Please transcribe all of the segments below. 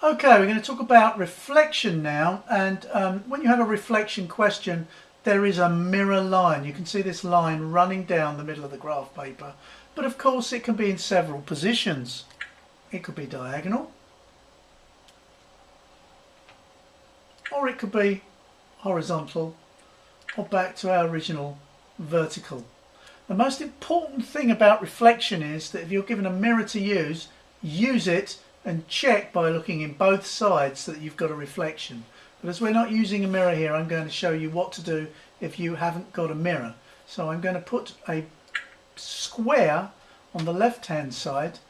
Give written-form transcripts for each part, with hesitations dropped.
Okay, we're going to talk about reflection now, and when you have a reflection question, there is a mirror line. You can see this line running down the middle of the graph paper, but of course it can be in several positions. It could be diagonal, or it could be horizontal, or back to our original vertical. The most important thing about reflection is that if you're given a mirror to use it and check by looking in both sides so that you've got a reflection. But as we're not using a mirror here, I'm going to show you what to do if you haven't got a mirror. So I'm going to put a square on the left hand side,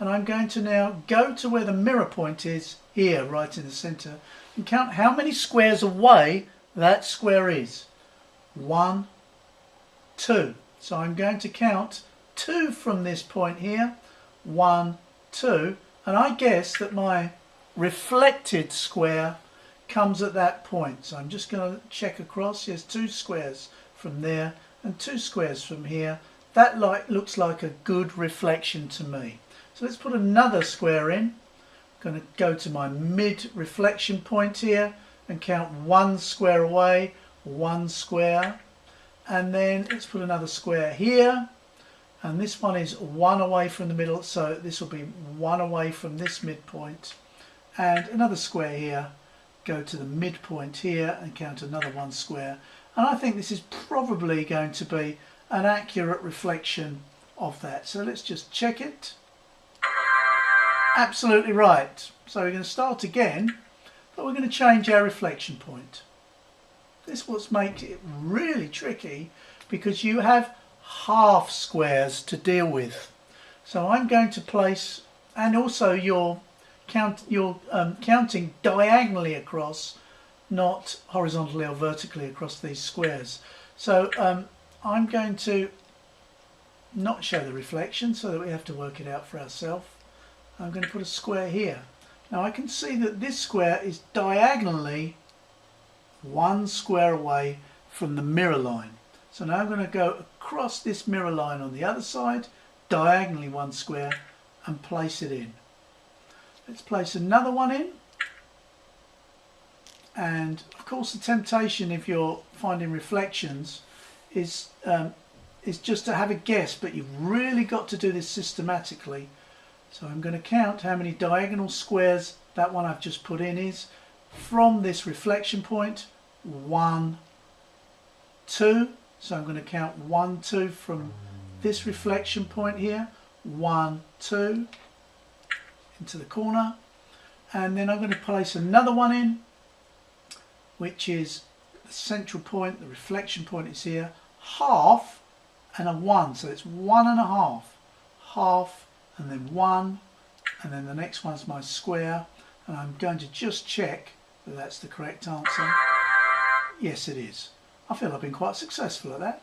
and I'm going to now go to where the mirror point is here, right in the center, and count how many squares away that square is. 1, 2. So I'm going to count 2 from this point here. 1, 2. And I guess that my reflected square comes at that point. So I'm just going to check across. Here's 2 squares from there and 2 squares from here. That looks like a good reflection to me. So let's put another square in. I'm going to go to my mid reflection point here and count 1 square away, 1 square. And then let's put another square here. And this one is 1 away from the middle, so this will be 1 away from this midpoint. And another square here, go to the midpoint here and count another 1 square. And I think this is probably going to be an accurate reflection of that. So let's just check it. Absolutely right. So we're going to start again, but we're going to change our reflection point. This is what makes it really tricky, because you have half squares to deal with. So I'm going to place, and also you're counting diagonally across, not horizontally or vertically across these squares. So I'm going to not show the reflection so that we have to work it out for ourselves. I'm going to put a square here. Now I can see that this square is diagonally 1 square away from the mirror line. So now I'm going to go across this mirror line on the other side, diagonally 1 square, and place it in. Let's place another one in. And of course the temptation, if you're finding reflections, is just to have a guess, but you've really got to do this systematically. So I'm going to count how many diagonal squares that one I've just put in is from this reflection point. 1, 2. So I'm going to count 1, 2 from this reflection point here. 1, 2 into the corner. And then I'm going to place another one in, which is the central point. The reflection point is here. Half and a 1. So it's 1.5. Half and then 1. And then the next one's my square. And I'm going to just check that that's the correct answer. Yes, it is. I feel I've been quite successful at that.